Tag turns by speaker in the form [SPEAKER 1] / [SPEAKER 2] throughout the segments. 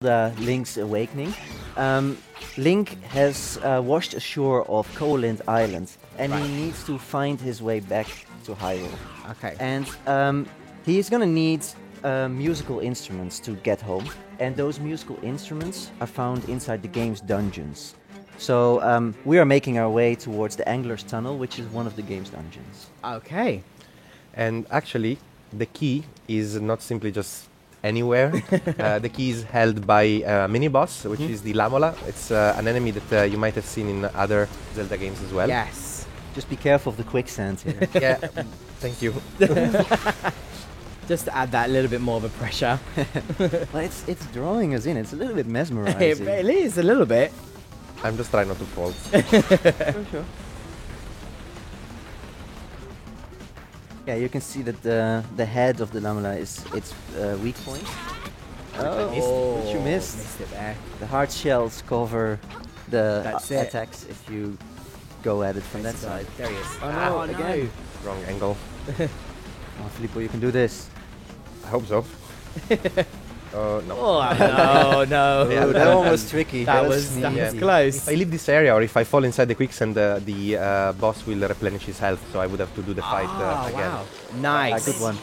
[SPEAKER 1] The Link's Awakening, um, Link has washed ashore of Koholint Island, and
[SPEAKER 2] Right.
[SPEAKER 1] he needs to find his way back to Hyrule.
[SPEAKER 2] Okay.
[SPEAKER 1] And he is gonna need musical instruments to get home, and those musical instruments are found inside the game's dungeons. So we are making our way towards the Angler's Tunnel, which is one of the game's dungeons.
[SPEAKER 2] Okay.
[SPEAKER 3] And actually, the key is not simply just anywhere. The key is held by a mini boss, which is the Lamola. It's an enemy that you might have seen in other Zelda games as well.
[SPEAKER 2] Yes.
[SPEAKER 1] Just be careful of the quicksand here.
[SPEAKER 3] Yeah. Thank you.
[SPEAKER 2] Just to add that little bit more of a pressure.
[SPEAKER 1] Well, it's drawing us in. It's a little bit
[SPEAKER 2] it
[SPEAKER 1] mesmerizing.
[SPEAKER 2] really is a little bit.
[SPEAKER 3] I'm just trying not to fall.
[SPEAKER 1] Sure. Yeah, you can see that the head of the Lamela is its weak point. Oh, but you missed.
[SPEAKER 2] Missed it there.
[SPEAKER 1] The hard shells cover the
[SPEAKER 2] That's it.
[SPEAKER 1] attacks if you go at it from that side.
[SPEAKER 2] There he is.
[SPEAKER 1] Oh, no, again.
[SPEAKER 3] Wrong angle.
[SPEAKER 1] Oh, Filippo, you can do this.
[SPEAKER 3] I hope so. No.
[SPEAKER 2] Oh no, no.
[SPEAKER 3] Yeah,
[SPEAKER 1] Oh, that one was tricky.
[SPEAKER 2] That was
[SPEAKER 1] sneaky.
[SPEAKER 2] close.
[SPEAKER 3] If I leave this area or if I fall inside the quicksand, the boss will replenish his health, so I would have to do the fight again.
[SPEAKER 2] Wow. Nice.
[SPEAKER 1] Good one.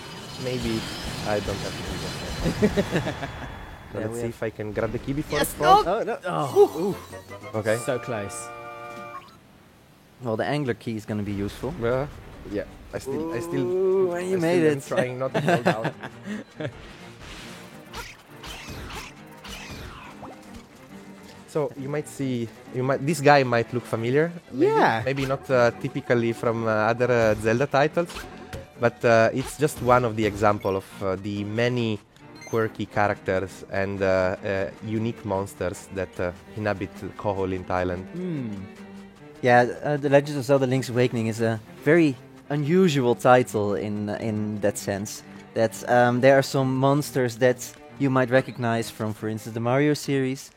[SPEAKER 3] Maybe I don't have to do that. So
[SPEAKER 1] Yeah,
[SPEAKER 3] let's
[SPEAKER 1] we
[SPEAKER 3] see
[SPEAKER 1] have-
[SPEAKER 3] if I can grab the key before
[SPEAKER 2] Yes,
[SPEAKER 3] it falls.
[SPEAKER 1] Oh, no.
[SPEAKER 2] Oh,
[SPEAKER 3] Okay.
[SPEAKER 2] so close.
[SPEAKER 1] Well, the angler key is going to be useful.
[SPEAKER 3] Yeah. I still.
[SPEAKER 1] Ooh, and you made
[SPEAKER 3] am
[SPEAKER 1] it.
[SPEAKER 3] trying not to fall down. So you might see, this guy might look familiar. Maybe,
[SPEAKER 2] Yeah.
[SPEAKER 3] Maybe not typically from other Zelda titles, but it's just one of the example of the many quirky characters and unique monsters that inhabit Koholint Island.
[SPEAKER 1] Yeah, The Legend of Zelda Link's Awakening is a very unusual title in that sense. That there are some monsters that you might recognize from, for instance, the Mario series.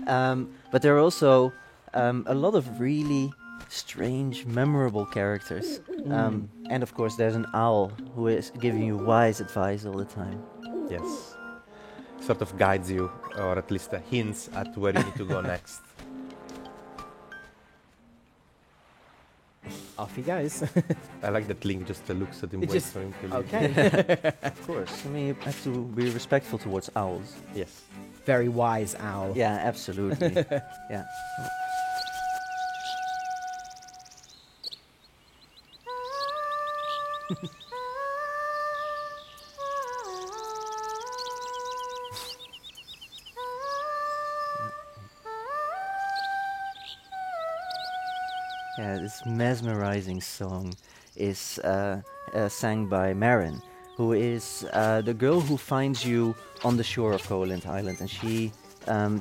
[SPEAKER 1] But there are also a lot of really strange, memorable characters. And of course, there's an owl who is giving you wise advice all the time.
[SPEAKER 3] Yes. Sort of guides you, or at least hints at where you need to go next.
[SPEAKER 2] Off he goes.
[SPEAKER 3] I like that Link just looks at him,
[SPEAKER 2] It
[SPEAKER 3] waits
[SPEAKER 2] just-
[SPEAKER 3] for him to leave.
[SPEAKER 2] Okay.
[SPEAKER 1] Of course, I mean, you have to be respectful towards owls.
[SPEAKER 3] Yes.
[SPEAKER 2] Very wise owl.
[SPEAKER 1] Yeah, absolutely. Yeah. Yeah, this mesmerizing song is sang by Marin, who is the girl who finds you on the shore of Koholint Island, and she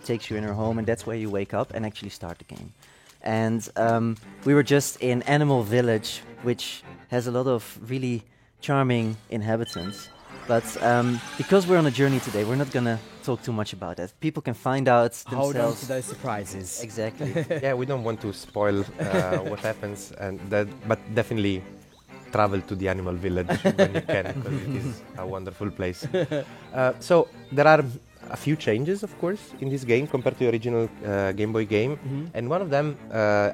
[SPEAKER 1] takes you in her home, and that's where you wake up and actually start the game. And we were just in Animal Village, which has a lot of really charming inhabitants. But because we're on a journey today, we're not gonna talk too much about that. People can find out themselves.
[SPEAKER 2] Hold on to those surprises.
[SPEAKER 1] Exactly.
[SPEAKER 3] Yeah, we don't want to spoil what happens, but definitely travel to the animal village when you can, because it is a wonderful place. So there are a few changes, of course, in this game compared to the original Game Boy game, and one of them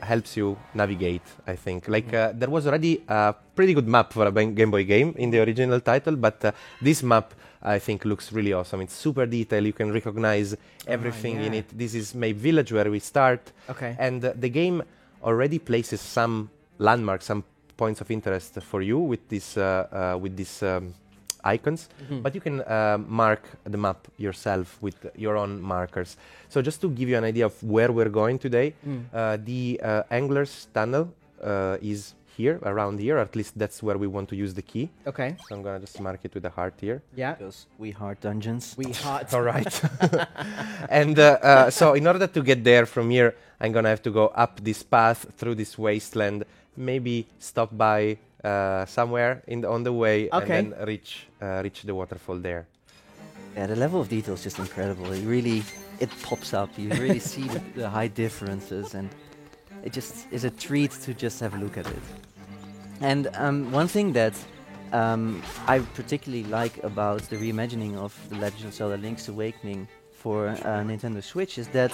[SPEAKER 3] helps you navigate, I think. Like, there was already a pretty good map for a Game Boy game in the original title, but this map, I think, looks really awesome. It's super detailed. You can recognize everything in
[SPEAKER 2] yeah.
[SPEAKER 3] it. This is Mape Village, where we start.
[SPEAKER 2] Okay.
[SPEAKER 3] And the game already places some landmarks, some points of interest for you with these icons, but you can mark the map yourself with your own markers. So just to give you an idea of where we're going today, the Angler's Tunnel is here, around here, or at least that's where we want to use the key.
[SPEAKER 2] Okay.
[SPEAKER 3] So I'm gonna just mark it with a heart here.
[SPEAKER 2] Yeah.
[SPEAKER 1] Because we heart dungeons.
[SPEAKER 2] We heart.
[SPEAKER 3] All right. And so in order to get there from here, I'm going to have to go up this path through this wasteland, maybe stop by somewhere on the way,
[SPEAKER 2] Okay.
[SPEAKER 3] and then reach the waterfall there.
[SPEAKER 1] Yeah, the level of detail is just incredible. It pops up. You really see the high differences, and it just is a treat to just have a look at it. And one thing that I particularly like about the reimagining of The Legend of Zelda Link's Awakening for Nintendo Switch is that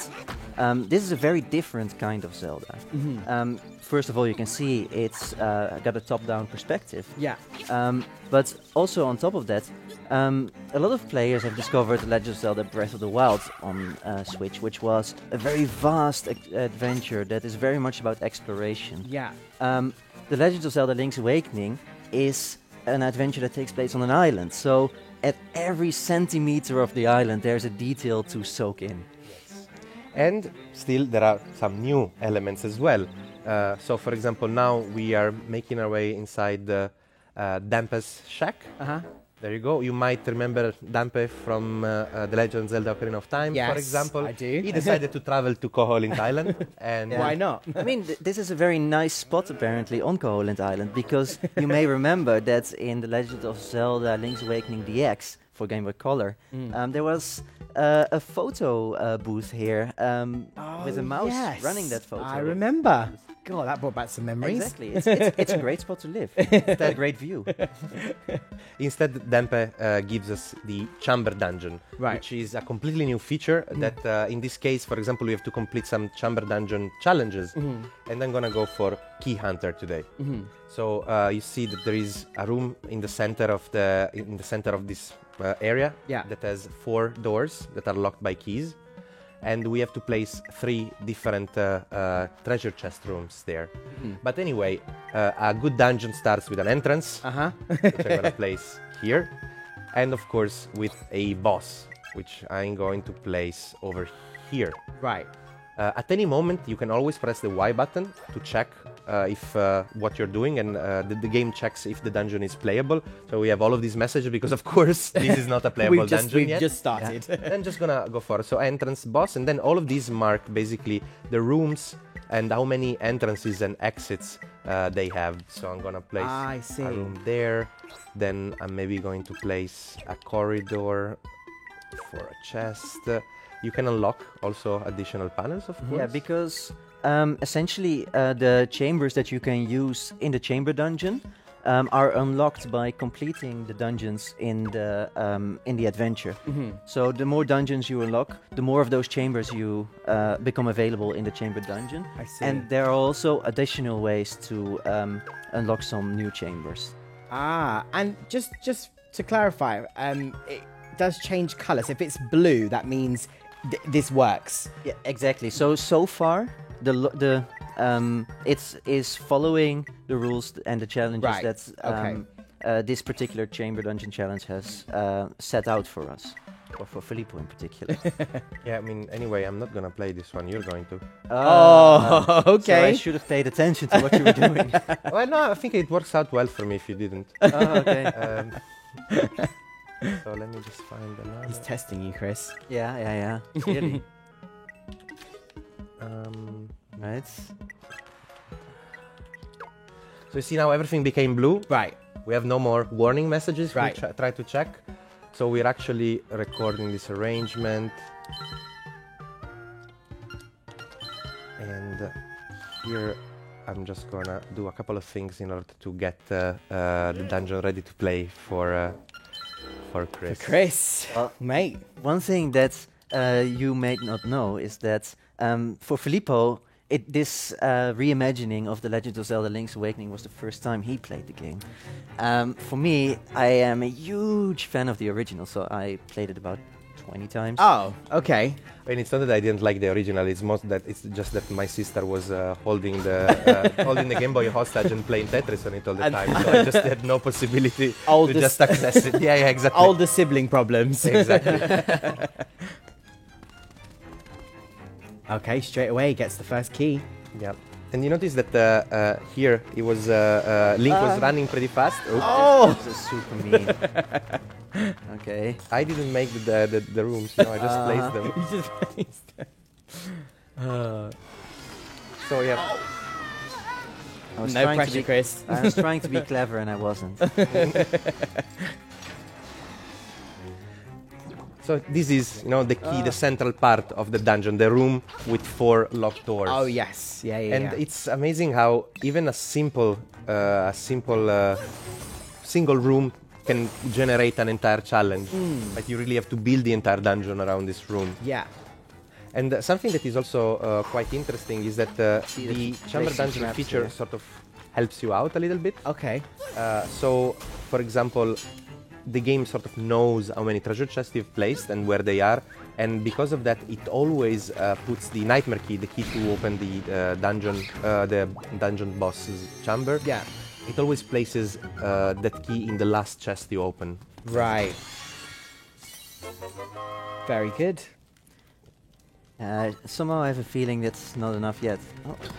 [SPEAKER 1] this is a very different kind of Zelda. First of all, you can see it's got a top-down perspective.
[SPEAKER 2] Yeah.
[SPEAKER 1] But also on top of that, a lot of players have discovered The Legend of Zelda Breath of the Wild on Switch, which was a very vast adventure that is very much about exploration.
[SPEAKER 2] Yeah.
[SPEAKER 1] The Legend of Zelda Link's Awakening is an adventure that takes place on an island. So at every centimeter of the island, there's a detail to soak in.
[SPEAKER 3] And still, there are some new elements as well. So, for example, now we are making our way inside the Dampe's shack. There you go. You might remember Dampe from The Legend of Zelda Ocarina of Time,
[SPEAKER 2] Yes,
[SPEAKER 3] for example.
[SPEAKER 2] I do.
[SPEAKER 3] He decided to travel to Koholint Island. And
[SPEAKER 2] Why not?
[SPEAKER 1] I mean, this is a very nice spot apparently on Koholint Island, because you may remember that in The Legend of Zelda Link's Awakening DX for Game Boy Color, there was a photo booth here with a mouse running that photo.
[SPEAKER 2] I remember. God, that brought back some memories.
[SPEAKER 1] Exactly. It's a great spot to live. It's a great view.
[SPEAKER 3] Instead, Dampe gives us the Chamber Dungeon,
[SPEAKER 2] Right.
[SPEAKER 3] which is a completely new feature that, in this case, for example, we have to complete some Chamber Dungeon challenges. And I'm going to go for Key Hunter today. So you see that there is a room in the center of this area that has 4 doors that are locked by keys. And we have to place 3 different treasure chest rooms there. But anyway, a good dungeon starts with an entrance, which I'm going to place here. And of course, with a boss, which I'm going to place over here.
[SPEAKER 2] Right.
[SPEAKER 3] At any moment, you can always press the Y button to check if what you're doing, and the game checks if the dungeon is playable. So we have all of these messages because, of course, this is not a playable dungeon
[SPEAKER 2] We've
[SPEAKER 3] yet.
[SPEAKER 2] just started.
[SPEAKER 3] I'm just gonna go for it. So entrance, boss, and then all of these mark basically the rooms and how many entrances and exits they have. So I'm gonna place
[SPEAKER 2] I see.
[SPEAKER 3] a room there. Then I'm maybe going to place a corridor for a chest. You can unlock also additional panels, of course.
[SPEAKER 1] Yeah, because essentially the chambers that you can use in the chamber dungeon are unlocked by completing the dungeons in the adventure. So the more dungeons you unlock, the more of those chambers you become available in the chamber dungeon.
[SPEAKER 2] I see.
[SPEAKER 1] And there are also additional ways to unlock some new chambers.
[SPEAKER 2] And just to clarify, it does change colours. If it's blue, that means this works.
[SPEAKER 1] Yeah, exactly. So far, the it is following the rules and the challenges
[SPEAKER 2] Right.
[SPEAKER 1] that this particular chamber dungeon challenge has set out for us, or for Filippo in particular.
[SPEAKER 3] Yeah, I mean, anyway, I'm not gonna play this one. You're going to.
[SPEAKER 2] Oh,
[SPEAKER 1] So I
[SPEAKER 2] okay.
[SPEAKER 1] should have paid attention to what you were doing.
[SPEAKER 3] Well, no, I think it works out well for me if you didn't.
[SPEAKER 1] Oh, okay.
[SPEAKER 3] So let me just find another.
[SPEAKER 2] He's testing you, Chris.
[SPEAKER 1] Yeah. Clearly. Right.
[SPEAKER 3] So you see now everything became blue.
[SPEAKER 2] Right.
[SPEAKER 3] We have no more warning messages.
[SPEAKER 2] Right.
[SPEAKER 3] We try to check. So we're actually recording this arrangement. And here I'm just gonna do a couple of things in order to get the dungeon ready to play for Chris.
[SPEAKER 2] Chris, mate.
[SPEAKER 1] One thing that you may not know is that for Filippo, this reimagining of The Legend of Zelda Link's Awakening was the first time he played the game. For me, I am a huge fan of the original, so I played it about 20 times.
[SPEAKER 2] Oh, okay.
[SPEAKER 3] And it's not that I didn't like the original. It's just that my sister was holding the Game Boy hostage and playing Tetris on it all the time. So I just had no possibility to just access it. Yeah, exactly.
[SPEAKER 2] Older sibling problems.
[SPEAKER 3] Exactly.
[SPEAKER 2] Okay, straight away he gets the first key.
[SPEAKER 3] Yeah. And you notice that here it was Link was running pretty fast. Oops.
[SPEAKER 2] Oh!
[SPEAKER 1] This is super mean. Okay.
[SPEAKER 3] I didn't make the rooms. No, I just placed them.
[SPEAKER 2] You just placed it.
[SPEAKER 3] So yeah.
[SPEAKER 1] I was
[SPEAKER 2] No
[SPEAKER 1] trying to
[SPEAKER 2] pressure,
[SPEAKER 1] be-
[SPEAKER 2] Chris.
[SPEAKER 1] I was trying to be clever and I wasn't.
[SPEAKER 3] So this is, the key, the central part of the dungeon, the room with 4 locked doors.
[SPEAKER 2] Oh, yes. Yeah.
[SPEAKER 3] And it's amazing how even a simple single room can generate an entire challenge. But you really have to build the entire dungeon around this room.
[SPEAKER 2] Yeah.
[SPEAKER 3] And something that is also quite interesting is that the chamber
[SPEAKER 1] placing
[SPEAKER 3] dungeon
[SPEAKER 1] traps
[SPEAKER 3] feature
[SPEAKER 1] here.
[SPEAKER 3] sort of helps you out a little bit.
[SPEAKER 2] Okay.
[SPEAKER 3] So, for example, the game sort of knows how many treasure chests you've placed and where they are, and because of that, it always puts the nightmare key, the key to open the dungeon boss's chamber.
[SPEAKER 2] Yeah.
[SPEAKER 3] It always places that key in the last chest you open.
[SPEAKER 2] Right. Very good.
[SPEAKER 1] Somehow I have a feeling that's not enough yet.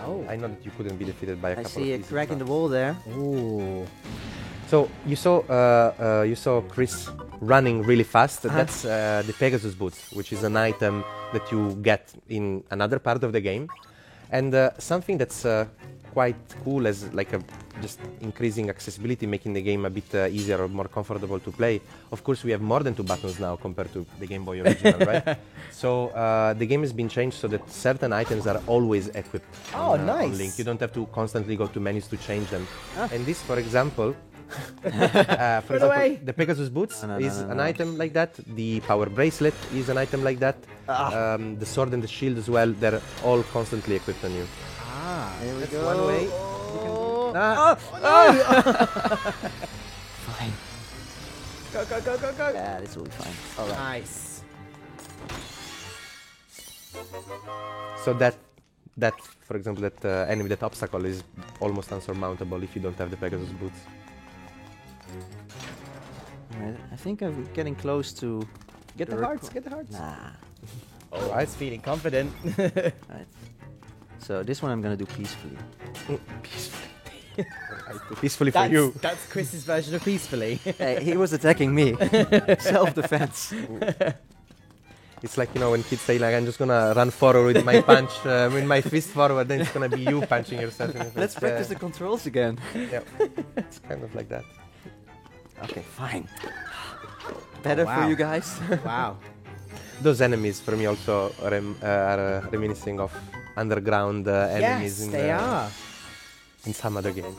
[SPEAKER 2] Oh.
[SPEAKER 3] I know that you couldn't be defeated by a
[SPEAKER 1] I
[SPEAKER 3] couple
[SPEAKER 1] see a
[SPEAKER 3] of pieces,
[SPEAKER 1] crack in
[SPEAKER 3] but-
[SPEAKER 1] the wall there.
[SPEAKER 2] Ooh.
[SPEAKER 3] So you saw Chris running really fast. That's the Pegasus boots, which is an item that you get in another part of the game, and something that's quite cool as like a just increasing accessibility, making the game a bit easier or more comfortable to play. Of course, we have more than 2 buttons now compared to the Game Boy original, right? So the game has been changed so that certain items are always equipped.
[SPEAKER 2] Oh,
[SPEAKER 3] on
[SPEAKER 2] nice.
[SPEAKER 3] Link. You don't have to constantly go to menus to change them. And this, for example. For example,
[SPEAKER 2] away.
[SPEAKER 3] the Pegasus boots
[SPEAKER 1] No, no,
[SPEAKER 3] is
[SPEAKER 1] no, no,
[SPEAKER 3] an
[SPEAKER 1] no.
[SPEAKER 3] item like that. The power bracelet is an item like that. The sword and the shield as well. They're all constantly equipped on you.
[SPEAKER 2] Ah.
[SPEAKER 1] There we
[SPEAKER 3] That's
[SPEAKER 1] go.
[SPEAKER 3] one way.
[SPEAKER 2] Oh.
[SPEAKER 1] Fine.
[SPEAKER 2] Go, go, go, go, go.
[SPEAKER 1] Yeah, this will be fine. All right.
[SPEAKER 2] Nice.
[SPEAKER 3] So that, for example, that enemy, that obstacle is almost unsurmountable if you don't have the Pegasus boots.
[SPEAKER 1] Alright, I think I'm getting close to.
[SPEAKER 2] Get the
[SPEAKER 1] requ-
[SPEAKER 2] hearts, get the hearts.
[SPEAKER 1] Nah.
[SPEAKER 2] Oh, I was feeling confident.
[SPEAKER 1] Right. So this one I'm gonna do peacefully.
[SPEAKER 3] Peacefully for you.
[SPEAKER 2] That's Chris's version of peacefully.
[SPEAKER 1] Hey, he was attacking me. Self-defense.
[SPEAKER 3] It's like, you know, when kids say like, I'm just gonna run forward with my punch, with my fist forward, then it's gonna be you punching yourself in the face.
[SPEAKER 1] Let's practice the controls again.
[SPEAKER 3] Yeah, it's kind of like that.
[SPEAKER 1] Okay, fine. Better
[SPEAKER 2] wow.
[SPEAKER 1] for you guys.
[SPEAKER 2] Wow.
[SPEAKER 3] Those enemies for me also are reminiscing of underground enemies
[SPEAKER 2] Yes,
[SPEAKER 3] in,
[SPEAKER 2] they are.
[SPEAKER 3] in some other game.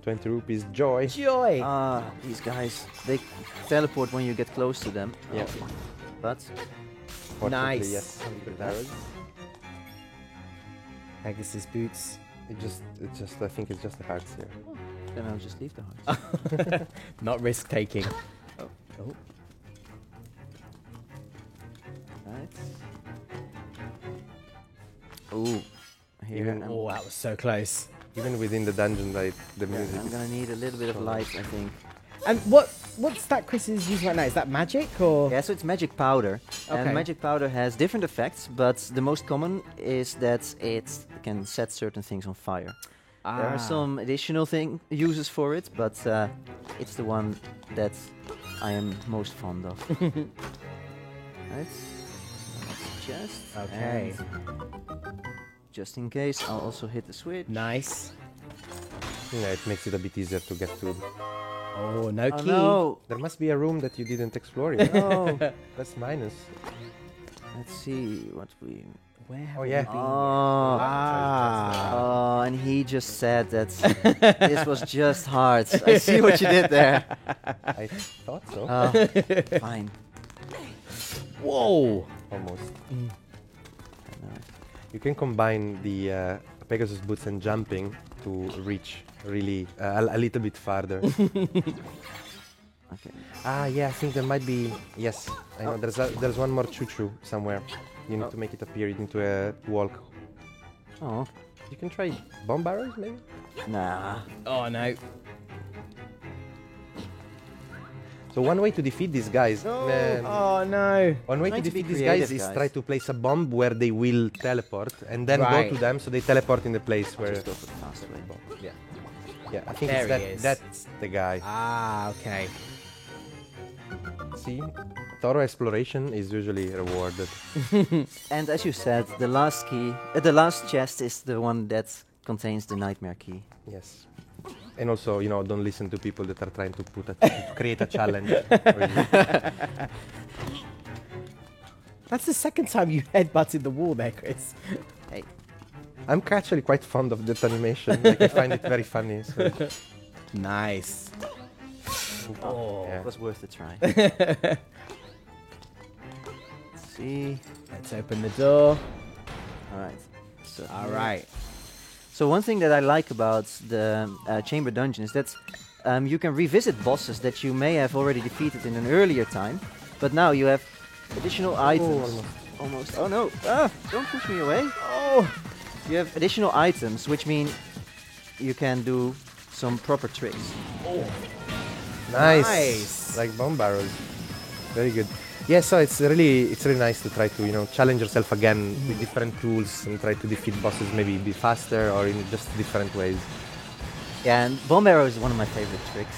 [SPEAKER 3] 20 rupees, joy.
[SPEAKER 2] Joy.
[SPEAKER 1] These guys, they teleport when you get close to them.
[SPEAKER 3] Yeah.
[SPEAKER 1] But
[SPEAKER 3] Fortunately,
[SPEAKER 2] Nice.
[SPEAKER 3] yes, some good arrows.
[SPEAKER 2] Pegasus boots.
[SPEAKER 3] I think it's just the hearts here.
[SPEAKER 1] then I'll just leave the hearts.
[SPEAKER 2] Not risk taking.
[SPEAKER 1] Right. Ooh. Here.
[SPEAKER 3] Even-
[SPEAKER 2] Oh, that was so close.
[SPEAKER 3] Even within the dungeon, like the
[SPEAKER 1] Yeah,
[SPEAKER 3] music
[SPEAKER 1] I'm
[SPEAKER 3] is
[SPEAKER 1] gonna need a little bit of light, I think.
[SPEAKER 2] And what's that Chris is using right now? Is that magic or?
[SPEAKER 1] Yeah, so it's magic powder.
[SPEAKER 2] Okay.
[SPEAKER 1] And magic powder has different effects, but the most common is that it can set certain things on fire. There are some additional uses for it, but it's the one that I am most fond of. Right. So that's chest.
[SPEAKER 2] Okay.
[SPEAKER 1] And just in case, I'll also hit the switch.
[SPEAKER 2] Nice.
[SPEAKER 3] yeah, it makes it a bit easier to get to.
[SPEAKER 2] Oh, no
[SPEAKER 1] Oh
[SPEAKER 2] key.
[SPEAKER 1] no!
[SPEAKER 3] There must be a room that you didn't explore yet.
[SPEAKER 1] No!
[SPEAKER 3] Plus minus.
[SPEAKER 1] Let's see what we.
[SPEAKER 2] Where have
[SPEAKER 3] Oh,
[SPEAKER 2] we
[SPEAKER 3] yeah.
[SPEAKER 2] been?
[SPEAKER 1] Oh.
[SPEAKER 2] Ah.
[SPEAKER 1] Oh, and he just said that this was just hard. I see what you did there.
[SPEAKER 3] I thought so.
[SPEAKER 1] Oh, fine.
[SPEAKER 2] Whoa.
[SPEAKER 3] Almost.
[SPEAKER 1] No.
[SPEAKER 3] You can combine the Pegasus boots and jumping to reach really a little bit farther.
[SPEAKER 1] Okay.
[SPEAKER 3] Yeah, I think there might be. Yes, I know. There's one more choo-choo somewhere. You need
[SPEAKER 1] Oh.
[SPEAKER 3] to make it appear. You need to walk.
[SPEAKER 1] Oh,
[SPEAKER 3] You can try bomb barrels, maybe.
[SPEAKER 1] nah.
[SPEAKER 2] Oh no.
[SPEAKER 3] So one way to defeat these guys.
[SPEAKER 2] Oh no.
[SPEAKER 3] One way to
[SPEAKER 1] Trying to be
[SPEAKER 3] defeat these guys
[SPEAKER 1] creative,
[SPEAKER 3] is
[SPEAKER 1] guys.
[SPEAKER 3] try to place a bomb where they will teleport, and then
[SPEAKER 2] Right.
[SPEAKER 3] go to them so they teleport in the place where.
[SPEAKER 1] Just go for the fast way.
[SPEAKER 3] Yeah, yeah. I think
[SPEAKER 2] There
[SPEAKER 3] it's that.
[SPEAKER 2] he is.
[SPEAKER 3] That's the guy.
[SPEAKER 2] Ah, okay.
[SPEAKER 3] See, thorough exploration is usually rewarded.
[SPEAKER 1] And as you said, the last key, the last chest is the one that contains the nightmare key.
[SPEAKER 3] Yes. And also, you know, don't listen to people that are trying to to create a challenge. for you.
[SPEAKER 2] That's the second time you headbutted the wall there, Chris.
[SPEAKER 1] Hey,
[SPEAKER 3] I'm actually quite fond of that animation. Like, I find it very funny. So
[SPEAKER 2] Nice.
[SPEAKER 1] Oh,
[SPEAKER 3] Yeah.
[SPEAKER 1] it was worth a try. Let's see.
[SPEAKER 2] Let's open the door.
[SPEAKER 1] All right. So
[SPEAKER 2] All right.
[SPEAKER 1] So one thing that I like about the chamber dungeon is that you can revisit bosses that you may have already defeated in an earlier time, but now you have additional items. Almost. Oh no! Ah, don't push me away.
[SPEAKER 2] Oh.
[SPEAKER 1] You have additional items, which mean you can do some proper tricks.
[SPEAKER 2] Nice.
[SPEAKER 3] Like bomb barrels. Very good. Yeah, so it's really nice to try to challenge yourself again with different tools and try to defeat bosses maybe be faster or in just different ways.
[SPEAKER 1] Yeah, and bomb arrow is one of my favorite tricks.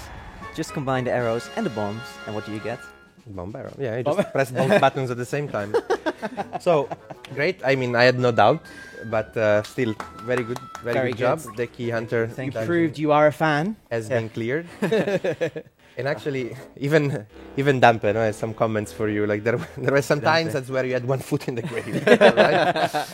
[SPEAKER 1] Just combine the arrows and the bombs, and what do you get?
[SPEAKER 3] Bomb barrel. Yeah, you just press both buttons at the same time. So great. I mean, I had no doubt, but still very good. Very good job. The Key Hunter
[SPEAKER 1] Thank
[SPEAKER 2] You
[SPEAKER 1] you.
[SPEAKER 2] proved you are a fan.
[SPEAKER 3] has been cleared. And actually, even Dampe has some comments for you. Like there were some times that's where you had one foot in the grave. Right?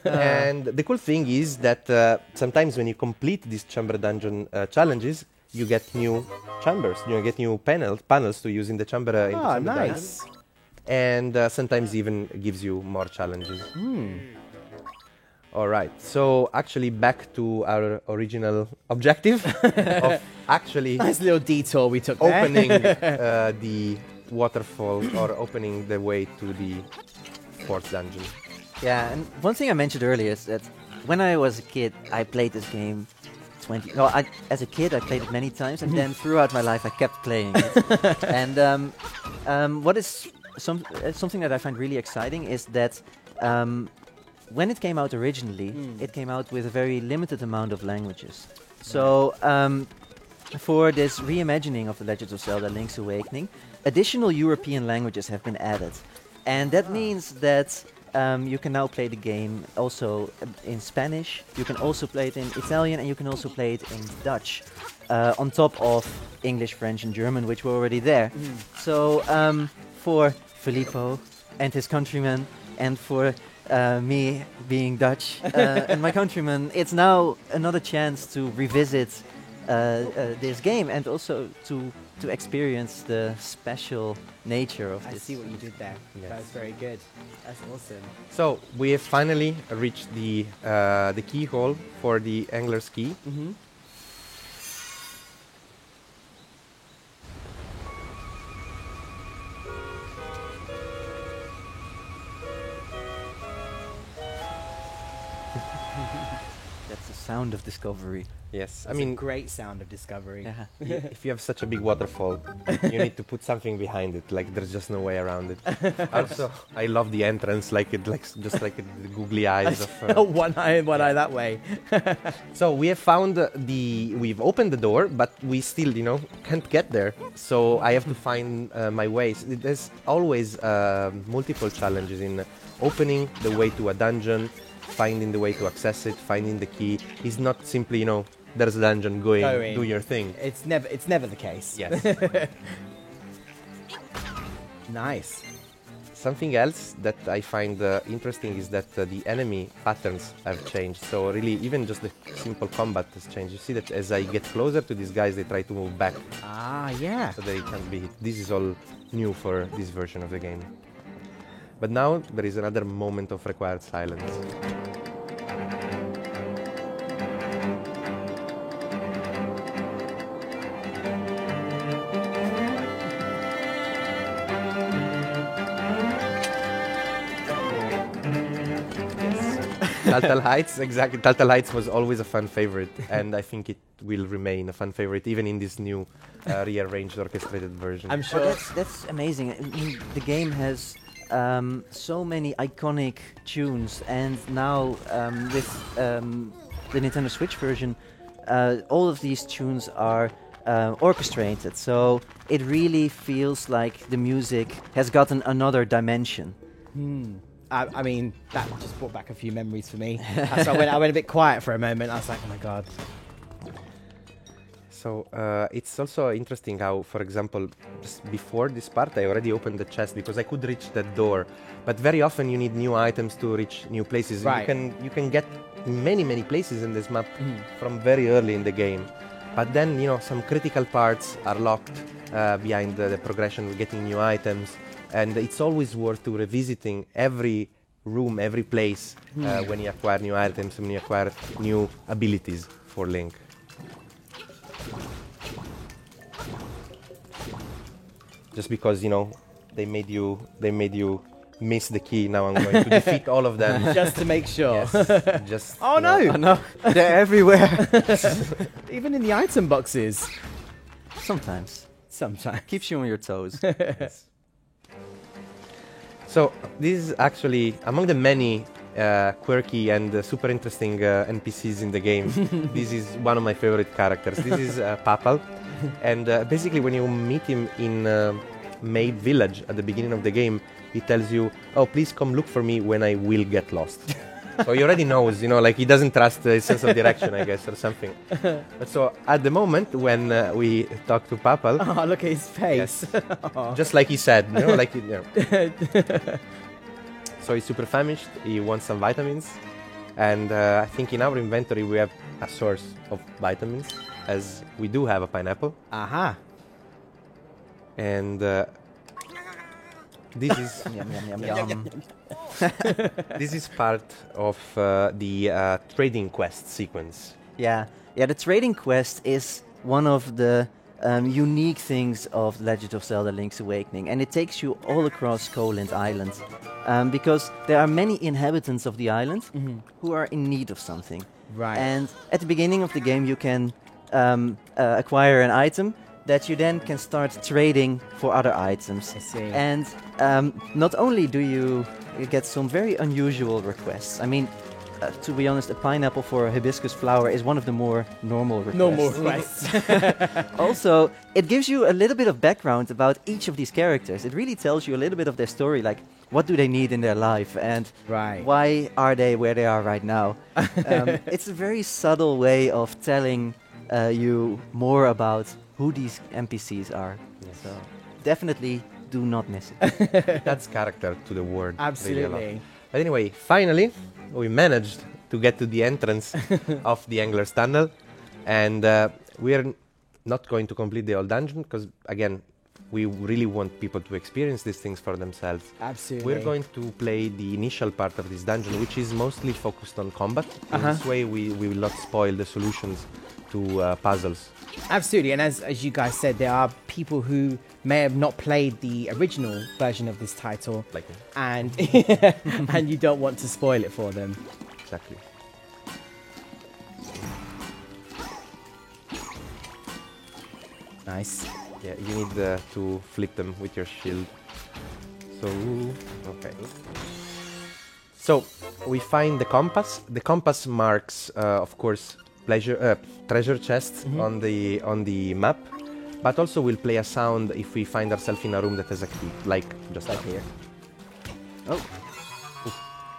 [SPEAKER 3] And the cool thing is that sometimes when you complete these chamber dungeon challenges, you get new chambers. You get new panels to use in the chamber. In the
[SPEAKER 2] Oh,
[SPEAKER 3] chamber dungeon.
[SPEAKER 2] nice.
[SPEAKER 3] And sometimes even gives you more challenges. All right. So actually, back to our original objective of actually
[SPEAKER 2] Nice little detour we took there.
[SPEAKER 3] opening the waterfall or opening the way to the fourth dungeon.
[SPEAKER 1] Yeah, and one thing I mentioned earlier is that when I was a kid, I played this game as a kid, I played it many times, and then throughout my life, I kept playing it. And what is something that I find really exciting is that when it came out originally, it came out with a very limited amount of languages. So for this reimagining of The Legend of Zelda: Link's Awakening, additional European languages have been added. And that means that you can now play the game also in Spanish, you can also play it in Italian, and you can also play it in Dutch, on top of English, French, and German, which were already there. So for Filippo and his countrymen, and for me being Dutch and my countrymen, it's now another chance to revisit this game and also to experience the special nature of
[SPEAKER 2] I
[SPEAKER 1] this.
[SPEAKER 2] see what you did there.
[SPEAKER 3] Yes.
[SPEAKER 2] That was very good. That's awesome.
[SPEAKER 3] So we have finally reached the keyhole for the Angler's Key.
[SPEAKER 2] Mm-hmm.
[SPEAKER 1] That's the sound of discovery.
[SPEAKER 3] Yes,
[SPEAKER 2] I mean, great sound of discovery.
[SPEAKER 1] Yeah.
[SPEAKER 3] if you have such a big waterfall, you need to put something behind it. Like there's just no way around it. Also, I love the entrance, just like the googly eyes of.
[SPEAKER 2] one eye that way.
[SPEAKER 3] So we have found we've opened the door, but we still, can't get there. So I have to find my ways. There's always multiple challenges in opening the way to a dungeon, finding the way to access it, finding the key. It's not simply, there's a dungeon, go in, do your thing.
[SPEAKER 2] It's never the case.
[SPEAKER 3] Yes.
[SPEAKER 2] Nice.
[SPEAKER 3] Something else that I find interesting is that the enemy patterns have changed. So really, even just the simple combat has changed. You see that as I get closer to these guys, they try to move back
[SPEAKER 2] Ah, yeah.
[SPEAKER 3] so they can't be hit. This is all new for this version of the game. But now there is another moment of required silence. Taltal Heights, exactly. Taltal Heights was always a fan favorite, and I think it will remain a fan favorite even in this new rearranged orchestrated version.
[SPEAKER 2] I'm sure.
[SPEAKER 1] Well, that's amazing. I mean, the game has so many iconic tunes, and now with the Nintendo Switch version, all of these tunes are orchestrated. So it really feels like the music has gotten another dimension.
[SPEAKER 2] I mean, that just brought back a few memories for me. So I went a bit quiet for a moment. I was like, oh my god.
[SPEAKER 3] So it's also interesting how, for example, just before this part, I already opened the chest because I could reach that door. But very often you need new items to reach new places.
[SPEAKER 2] Right.
[SPEAKER 3] You can get many places in this map from very early in the game. But then, some critical parts are locked behind the progression, we're getting new items, and it's always worth to revisiting every room, every place when you acquire new items, when you acquire new abilities for Link. Just because, they made you miss the key, now I'm going to defeat all of them.
[SPEAKER 2] Just to make sure.
[SPEAKER 3] Yes, just,
[SPEAKER 2] Oh no!
[SPEAKER 1] Oh no, they're everywhere.
[SPEAKER 2] Even in the item boxes.
[SPEAKER 1] Sometimes.
[SPEAKER 2] Sometimes.
[SPEAKER 1] Keeps you on your toes.
[SPEAKER 3] Yes. So this is actually among the many quirky and super interesting NPCs in the game. This is one of my favorite characters. This is Papal, and basically when you meet him in Maid Village at the beginning of the game, he tells you, "Oh, please come look for me when I will get lost." So he already knows, like he doesn't trust his sense of direction, I guess, or something. But so at the moment when we talk to Papal,
[SPEAKER 2] Oh, look at his face.
[SPEAKER 3] just like he said, So he's super famished, he wants some vitamins, and I think in our inventory we have a source of vitamins, as we do have a pineapple,
[SPEAKER 2] Aha.
[SPEAKER 3] and this is
[SPEAKER 1] Yum, yum, yum, yum.
[SPEAKER 3] this is part of the trading quest sequence.
[SPEAKER 1] Yeah, the trading quest is one of the unique things of Legend of Zelda Link's Awakening, and it takes you all across Koholint Island, because there are many inhabitants of the island who are in need of something.
[SPEAKER 2] Right.
[SPEAKER 1] And at the beginning of the game you can acquire an item that you then can start trading for other items.
[SPEAKER 2] I see.
[SPEAKER 1] And not only do you get some very unusual requests, I mean, to be honest, a pineapple for a hibiscus flower is one of the more normal requests.
[SPEAKER 2] Normal requests.
[SPEAKER 1] Also, it gives you a little bit of background about each of these characters. It really tells you a little bit of their story, like what do they need in their life and
[SPEAKER 2] Right.
[SPEAKER 1] why are they where they are right now. It's a very subtle way of telling you more about who these NPCs are.
[SPEAKER 3] Yes.
[SPEAKER 1] So definitely do not miss it.
[SPEAKER 3] That's character to the world. Really a lot.
[SPEAKER 2] Absolutely.
[SPEAKER 3] But anyway, finally, we managed to get to the entrance of the Angler's Tunnel, and we are not going to complete the whole dungeon because, again, we really want people to experience these things for themselves.
[SPEAKER 2] Absolutely.
[SPEAKER 3] We're going to play the initial part of this dungeon, which is mostly focused on combat. In this way, we will not spoil the solutions to puzzles.
[SPEAKER 2] Absolutely, and as you guys said, there are people who may have not played the original version of this title,
[SPEAKER 3] Like me.
[SPEAKER 2] and and you don't want to spoil it for them.
[SPEAKER 3] Exactly.
[SPEAKER 2] Nice.
[SPEAKER 3] Yeah, you need to flip them with your shield. So, okay. So, we find the compass. The compass marks, of course, treasure chests on the map, but also will play a sound if we find ourselves in a room that has a key, like just like here.
[SPEAKER 1] Oh,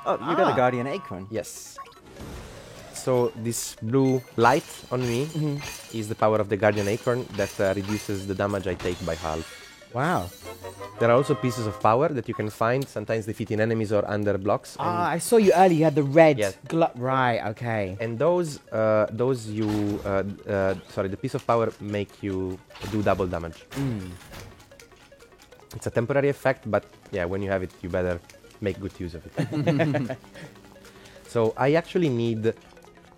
[SPEAKER 1] you got a Guardian Acorn.
[SPEAKER 3] Yes. So this blue light on me is the power of the Guardian Acorn that reduces the damage I take by half.
[SPEAKER 2] Wow.
[SPEAKER 3] There are also pieces of power that you can find. Sometimes they fit in enemies or under blocks.
[SPEAKER 2] I saw you earlier. You had the red.
[SPEAKER 3] Yes.
[SPEAKER 2] Right. Okay.
[SPEAKER 3] And the piece of power make you do double damage. It's a temporary effect, but yeah, when you have it, you better make good use of it. So I actually need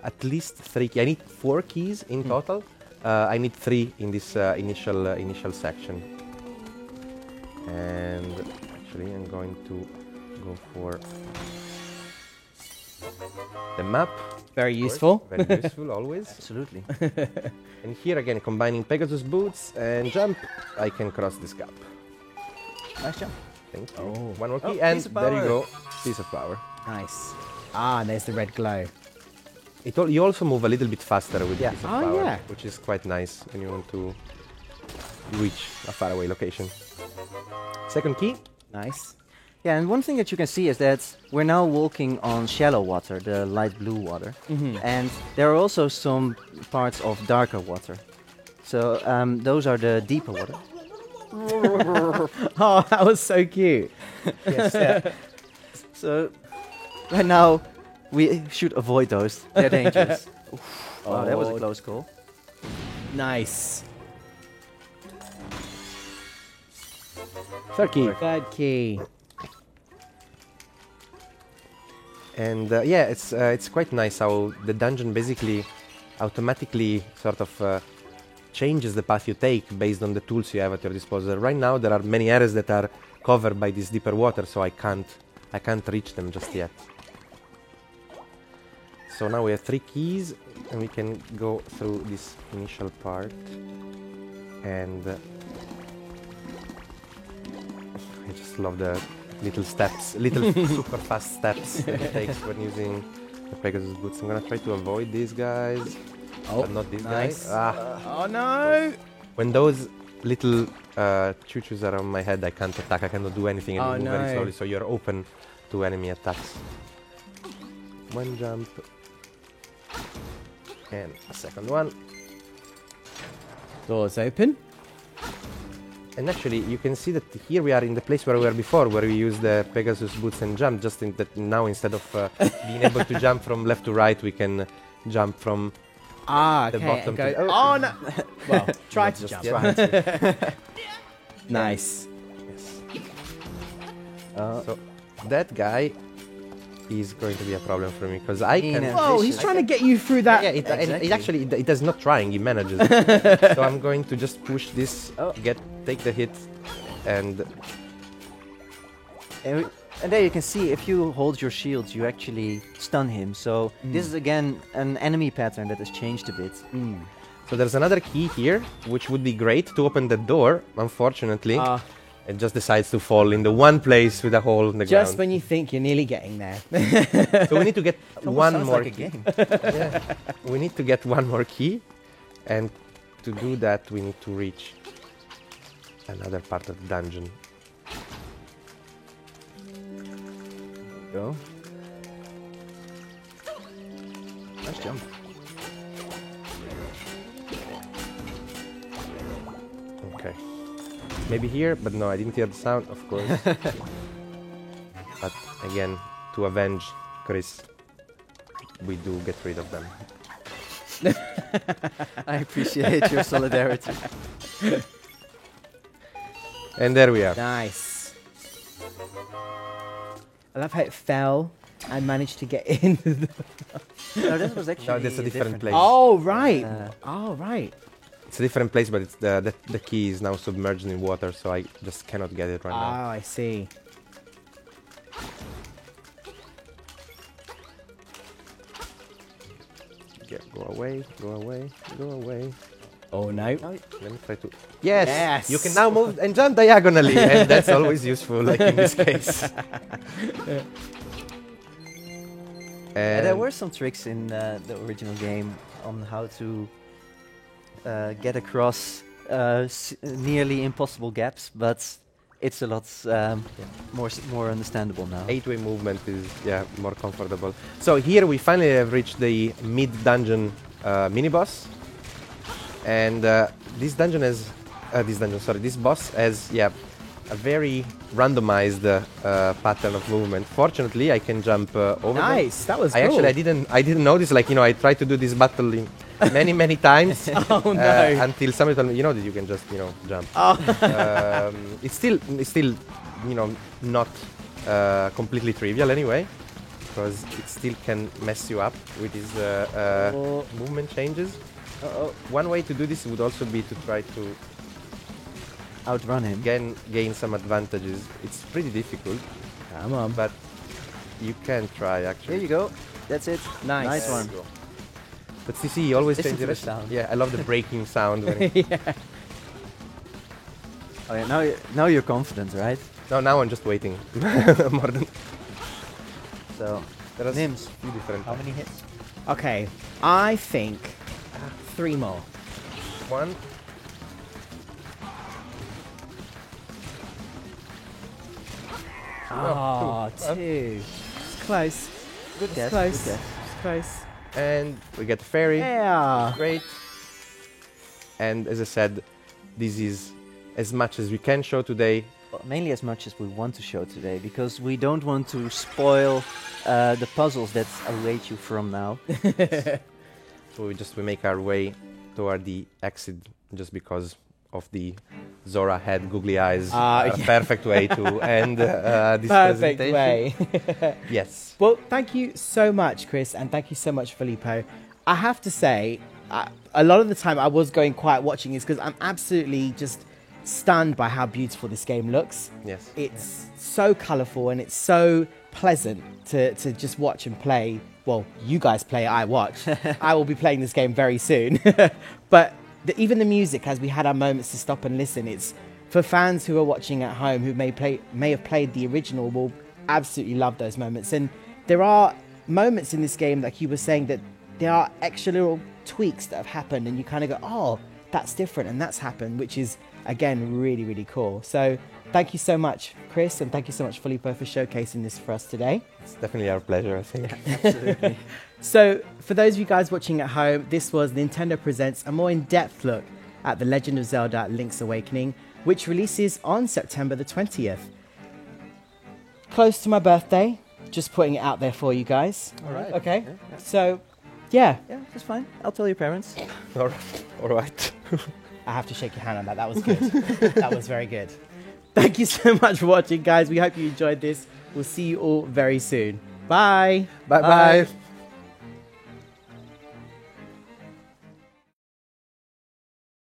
[SPEAKER 3] at least 3 keys. I need 4 keys in total. I need 3 in this initial section. And actually, I'm going to go for the map.
[SPEAKER 2] Very
[SPEAKER 3] Of course,
[SPEAKER 2] useful.
[SPEAKER 3] Very useful, always.
[SPEAKER 1] Absolutely.
[SPEAKER 3] And here again, combining Pegasus boots and jump, I can cross this gap.
[SPEAKER 1] Nice jump.
[SPEAKER 3] Thank you.
[SPEAKER 2] Oh.
[SPEAKER 3] One more key,
[SPEAKER 1] Oh,
[SPEAKER 3] and
[SPEAKER 1] piece of
[SPEAKER 3] there you
[SPEAKER 1] power.
[SPEAKER 3] go. Piece of power.
[SPEAKER 2] Nice. And there's the red glow.
[SPEAKER 3] You also move a little bit faster with
[SPEAKER 1] Yeah.
[SPEAKER 3] the piece of
[SPEAKER 2] Oh,
[SPEAKER 3] power,
[SPEAKER 2] yeah.
[SPEAKER 3] which is quite nice when you want to reach a faraway location. Second key.
[SPEAKER 2] Nice.
[SPEAKER 1] Yeah, and one thing that you can see is that we're now walking on shallow water, the light blue water. And there are also some parts of darker water. So those are the deeper water.
[SPEAKER 2] Oh, that was so cute.
[SPEAKER 1] Yes. So right now we should avoid those. They're dangerous. Wow, that was a
[SPEAKER 2] Oh.
[SPEAKER 1] close call.
[SPEAKER 2] Nice. Third key. Third key.
[SPEAKER 3] And yeah, it's quite nice how the dungeon basically automatically sort of changes the path you take based on the tools you have at your disposal. Right now there are many areas that are covered by this deeper water, so I can't reach them just yet. So now we have 3 keys and we can go through this initial part. And I just love the little steps, little super fast steps that it takes when using the Pegasus boots. I'm gonna try to avoid these guys, but not these
[SPEAKER 2] nice.
[SPEAKER 3] guys. Ah.
[SPEAKER 2] Oh no!
[SPEAKER 3] When those little choo-choos are on my head, I can't attack, I cannot do anything, and you move very slowly, so you're open to enemy attacks. One jump. And a second one.
[SPEAKER 2] Doors open.
[SPEAKER 3] And actually, you can see that here we are in the place where we were before, where we used the Pegasus boots and jump. Just in that now, instead of being able to jump from left to right, we can jump from the bottom to...
[SPEAKER 2] Oh no! Well, try to jump. Nice.
[SPEAKER 3] Yes. So that guy is going to be a problem for me because I can...
[SPEAKER 2] Whoa, he's trying to get you through that.
[SPEAKER 3] Yeah, it actually it is not trying. He manages. So I'm going to just push this, take the hit, and
[SPEAKER 1] there you can see if you hold your shields, you actually stun him. So this is again an enemy pattern that has changed a bit.
[SPEAKER 3] So there's another key here, which would be great to open the door. Unfortunately, it just decides to fall in the one place with a hole in the ground.
[SPEAKER 2] Just when you think you're nearly getting there.
[SPEAKER 3] So we need to get one more
[SPEAKER 1] like
[SPEAKER 3] key.
[SPEAKER 1] a game.
[SPEAKER 3] Yeah. We need to get one more key, and to do that we need to reach another part of the dungeon.
[SPEAKER 1] Go. Nice jump.
[SPEAKER 3] Okay. Maybe here, but no, I didn't hear the sound, of course. But again, to avenge Chris, we do get rid of them.
[SPEAKER 1] I appreciate your solidarity.
[SPEAKER 3] And there we are.
[SPEAKER 2] Nice. I love how it fell and managed to get in.
[SPEAKER 1] No, this was actually
[SPEAKER 3] No, that's a different place.
[SPEAKER 2] Oh, right. Oh, right.
[SPEAKER 3] It's a different place, but it's the key is now submerged in water, so I just cannot get it right now.
[SPEAKER 2] Oh, I see.
[SPEAKER 3] Go away, go away, go away.
[SPEAKER 2] Oh, no.
[SPEAKER 3] Let me try to... Yes!
[SPEAKER 2] Yes!
[SPEAKER 3] You can now move and jump diagonally, and that's always useful, like in this case. And
[SPEAKER 1] there were some tricks in the original game on how to get across nearly impossible gaps, but it's a lot more understandable now.
[SPEAKER 3] 8-way movement is more comfortable. So here we finally have reached the mid-dungeon mini-boss, and this boss has a very randomized pattern of movement. Fortunately, I can jump over them.
[SPEAKER 2] Nice, that was cool.
[SPEAKER 3] I didn't notice. Like, I tried to do this battle many times.
[SPEAKER 2] Oh no!
[SPEAKER 3] Until somebody told me, that you can just jump.
[SPEAKER 2] Oh.
[SPEAKER 3] It's still not completely trivial anyway, because it still can mess you up with these movement changes. One way to do this would also be to try to
[SPEAKER 1] outrun him.
[SPEAKER 3] Gain some advantages. It's pretty difficult.
[SPEAKER 2] Come on.
[SPEAKER 3] But you can try, actually.
[SPEAKER 1] There you go. That's it. Nice one.
[SPEAKER 3] But CC, he always
[SPEAKER 1] Listen
[SPEAKER 3] changes
[SPEAKER 1] to the
[SPEAKER 3] direction.
[SPEAKER 1] sound.
[SPEAKER 3] Yeah, I love the breaking sound. When
[SPEAKER 1] Oh yeah, now you're confident, right?
[SPEAKER 3] No, now I'm just waiting. More than...
[SPEAKER 1] So,
[SPEAKER 3] There are
[SPEAKER 1] Nims,
[SPEAKER 3] few different...
[SPEAKER 1] how many hits?
[SPEAKER 2] Okay, I think 3 more.
[SPEAKER 3] One.
[SPEAKER 2] Oh, 2. It's close.
[SPEAKER 1] Good guess.
[SPEAKER 2] Close.
[SPEAKER 1] Good guess.
[SPEAKER 2] It's close.
[SPEAKER 3] And we get the fairy.
[SPEAKER 2] Yeah.
[SPEAKER 3] Great. And as I said, this is as much as we can show today.
[SPEAKER 1] Well, mainly as much as we want to show today, because we don't want to spoil the puzzles that await you from now.
[SPEAKER 3] So we make our way toward the exit just because of the Zora had googly eyes.
[SPEAKER 2] Ah,
[SPEAKER 3] A
[SPEAKER 2] yeah.
[SPEAKER 3] perfect way to end this
[SPEAKER 2] Perfect
[SPEAKER 3] presentation.
[SPEAKER 2] way.
[SPEAKER 3] Yes.
[SPEAKER 2] Well, thank you so much, Chris, and thank you so much, Filippo. I have to say, a lot of the time I was going quiet watching this because I'm absolutely just stunned by how beautiful this game looks.
[SPEAKER 3] Yes.
[SPEAKER 2] It's so colourful and it's so pleasant to just watch and play. Well, you guys play, I watch. I will be playing this game very soon. But even the music, as we had our moments to stop and listen, it's for fans who are watching at home who may have played the original will absolutely love those moments. And there are moments in this game, like you were saying, that there are extra little tweaks that have happened and you kind of go, oh, that's different and that's happened, which is, again, really, really cool. So thank you so much, Chris, and thank you so much, Filippo, for showcasing this for us today.
[SPEAKER 3] It's definitely our pleasure, I think.
[SPEAKER 1] Absolutely.
[SPEAKER 2] So for those of you guys watching at home, this was Nintendo Presents, a more in-depth look at The Legend of Zelda Link's Awakening, which releases on September the 20th. Close to my birthday, just putting it out there for you guys.
[SPEAKER 1] All right.
[SPEAKER 2] Okay,
[SPEAKER 1] Yeah.
[SPEAKER 2] so yeah,
[SPEAKER 1] Yeah, that's fine. I'll tell your parents.
[SPEAKER 3] All right.
[SPEAKER 2] I have to shake your hand on that. That was good. That was very good. Thank you so much for watching, guys. We hope you enjoyed this. We'll see you all very soon. Bye.
[SPEAKER 3] Bye-bye.